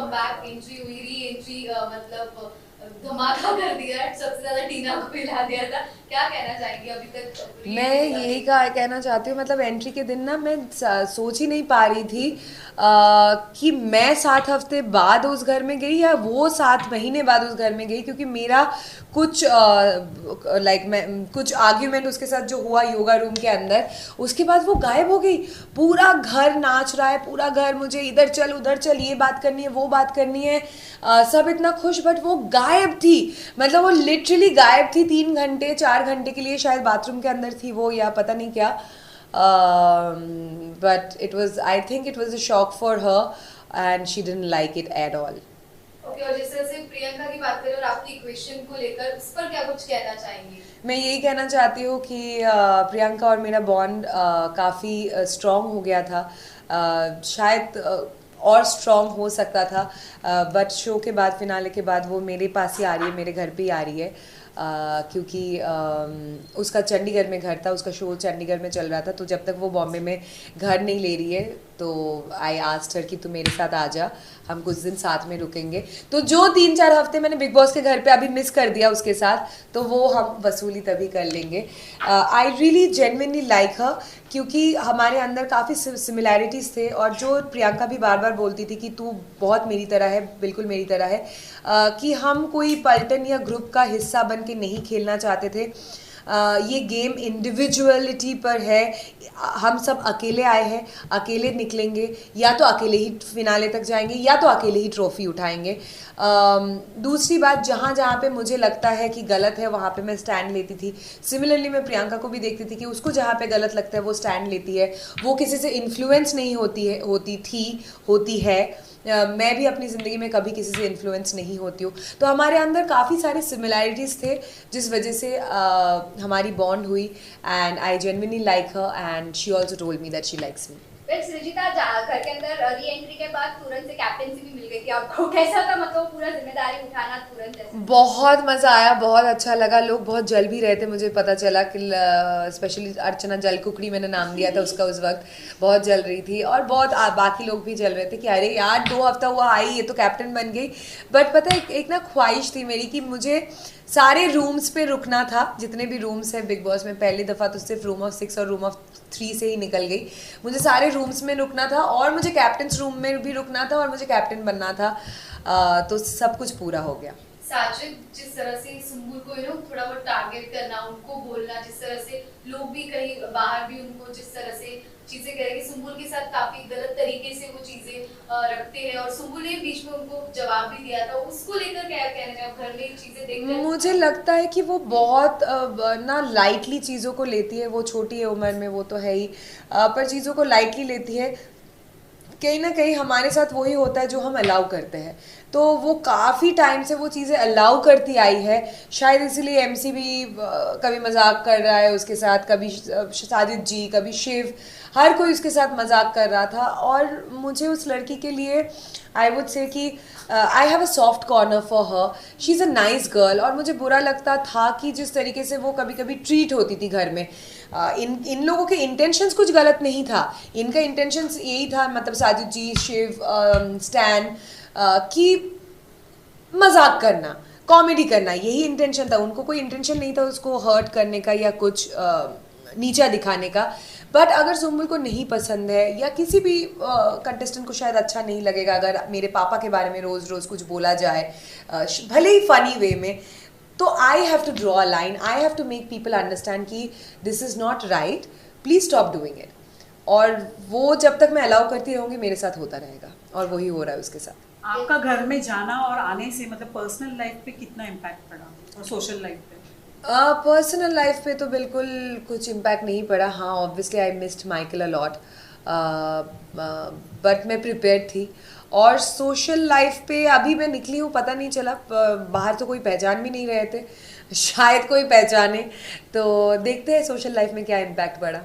Comeback entry हुई, re entry, मतलब धमाका कर दिया, सबसे ज्यादा टीना को हिला दिया था। क्या कहना चाहेंगे अभी तक मैं यही कहना चाहती हूँ, मतलब एंट्री के दिन ना मैं सोच ही नहीं पा रही थी कि मैं 7 हफ्ते बाद उस घर में गई या वो 7 महीने बाद उस घर में गई, क्योंकि मेरा कुछ मैं कुछ आर्ग्यूमेंट उसके साथ जो हुआ योगा रूम के अंदर, उसके बाद वो गायब हो गई। पूरा घर नाच रहा है, पूरा घर मुझे इधर चल उधर चल, ये बात करनी है वो बात करनी है, सब इतना खुश, बट वो गायब थी। मतलब वो लिटरली गायब थी 3 घंटे 4 घंटे के लिए, शायद बाथरूम के अंदर थी वो या पता नहीं क्या। But it was, I think it was a shock for her and she didn't like it at all. Okay, और जैसे जैसे प्रियंका की बात करें और आपकी इक्वेशन को लेकर, उस पर क्या कुछ कहना चाहेंगे? मैं यही कहना चाहती हूँ कि प्रियंका और मेरा बॉन्ड काफ़ी स्ट्रॉन्ग हो गया था। शायद और स्ट्रॉन्ग हो सकता था, बट शो के बाद, फिनाले के बाद वो मेरे पास ही आ रही है, मेरे घर पे ही आ रही है। क्योंकि उसका चंडीगढ़ में घर था, उसका शो चंडीगढ़ में चल रहा था, तो जब तक वो बॉम्बे में घर नहीं ले रही है तो आई आस्क्ड हर कि तू मेरे साथ आ जा, हम कुछ दिन साथ में रुकेंगे। तो जो 3-4 हफ्ते मैंने बिग बॉस के घर पे अभी मिस कर दिया उसके साथ, तो वो हम वसूली तभी कर लेंगे। आई रियली जेन्युइनली लाइक हर, क्योंकि हमारे अंदर काफ़ी सिमिलैरिटीज़ थे, और जो प्रियंका भी बार बार बोलती थी कि तू बहुत मेरी तरह है, बिल्कुल मेरी तरह है, कि हम कोई पलटन या ग्रुप का हिस्सा बन के नहीं खेलना चाहते थे। ये गेम इंडिविजुअलिटी पर है, हम सब अकेले आए हैं, अकेले निकलेंगे, या तो अकेले ही फिनाले तक जाएंगे या तो अकेले ही ट्रॉफी उठाएंगे। दूसरी बात, जहाँ जहाँ पे मुझे लगता है कि गलत है वहाँ पे मैं स्टैंड लेती थी। सिमिलरली मैं प्रियंका को भी देखती थी कि उसको जहाँ पे गलत लगता है वो स्टैंड लेती है, वो किसी से इन्फ्लुएंस नहीं होती है। मैं भी अपनी ज़िंदगी में कभी किसी से इन्फ्लुएंस नहीं होती हूँ, तो हमारे अंदर काफ़ी सारे सिमिलैरिटीज़ थे, जिस वजह से हमारी बॉन्ड हुई, and I genuinely like her and she also told me that she likes me. सृजिता, घर के अंदर री एंट्री के बाद तुरंत से कैप्टेंसी भी मिल गई थी आपको, कैसा था? मतलब पूरा जिम्मेदारी उठाना तुरंत ऐसे? बहुत मज़ा आया, बहुत अच्छा लगा, लोग बहुत जल भी रहे थे, मुझे पता चला कि स्पेशली अर्चना जल कुकड़ी मैंने नाम दिया था उसका, उस वक्त बहुत जल रही थी, और बहुत बाकी लोग भी जल रहे थे कि अरे यार 2 हफ्ता हुआ आई, ये तो कैप्टन बन गई। बट पता है, एक ना ख्वाहिश थी मेरी कि मुझे सारे रूम्स पे रुकना था, जितने भी रूम्स हैं बिग बॉस में। पहली दफ़ा तो सिर्फ रूम ऑफ 6 और रूम ऑफ 3 से ही निकल गई, मुझे सारे रूम्स में रुकना था, और मुझे कैप्टन्स रूम में भी रुकना था, और मुझे कैप्टन बनना था। तो सब कुछ पूरा हो गया। साजिद, जिस तरह से सुम्बुल को थोड़ा बहुत टारगेट करना, उनको बोलना, जिस तरह से लोग भी कहीं बाहर भी उनको जिस तरह से चीजें करेंगे, सुम्बुल के साथ काफी गलत तरीके से वो चीजें रखते हैं, और सुम्बुल ने बीच में उनको जवाब भी दिया था, उसको लेकर क्या कहना है? घर में चीजें देखकर मुझे लगता है कि वो बहुत ना लाइटली चीज़ों को लेती है, वो छोटी है उम्र में, वो तो है ही, पर चीज़ों को लाइटली लेती है। कहीं ना कहीं हमारे साथ वही होता है जो हम अलाउ करते हैं, तो वो काफ़ी टाइम से वो चीज़ें अलाउ करती आई है, शायद इसीलिए एमसी भी कभी मजाक कर रहा है उसके साथ, कभी साजिद जी, कभी शिव, हर कोई उसके साथ मजाक कर रहा था। और मुझे उस लड़की के लिए आई वुड से कि I have a soft corner for her, she is a nice girl, और मुझे बुरा लगता था कि जिस तरीके से वो कभी कभी ट्रीट होती थी घर में। इन लोगों के इंटेंशंस कुछ गलत नहीं था, इनका इंटेंशंस यही था, मतलब साजिद जी, शिव, स्टैन, कि मजाक करना, कॉमेडी करना, यही इंटेंशन था। उनको कोई इंटेंशन नहीं था उसको हर्ट करने का या कुछ नीचा दिखाने का। बट अगर सुम्बुल को नहीं पसंद है, या किसी भी कंटेस्टेंट को शायद अच्छा नहीं लगेगा अगर मेरे पापा के बारे में रोज़ रोज़ कुछ बोला जाए, भले ही फनी वे में, तो I have to draw a line, I have to make people understand कि this is not right, please stop doing it. और वो जब तक मैं अलाउ करती रहूँगी मेरे साथ होता रहेगा, और वही हो रहा है उसके साथ। आपका घर में जाना और आने से मतलब पर्सनल लाइफ पे कितना इम्पैक्ट पड़ा, और सोशल लाइफ पे? पर्सनल लाइफ पे तो बिल्कुल कुछ इम्पैक्ट नहीं पड़ा। हाँ, obviously I missed Michael a lot, but मैं प्रिपेयर्ड थी। और सोशल लाइफ पे अभी मैं निकली हूँ, पता नहीं चला, बाहर तो कोई पहचान भी नहीं रहे थे, शायद कोई पहचाने, तो देखते हैं सोशल लाइफ में क्या इम्पैक्ट पड़ा।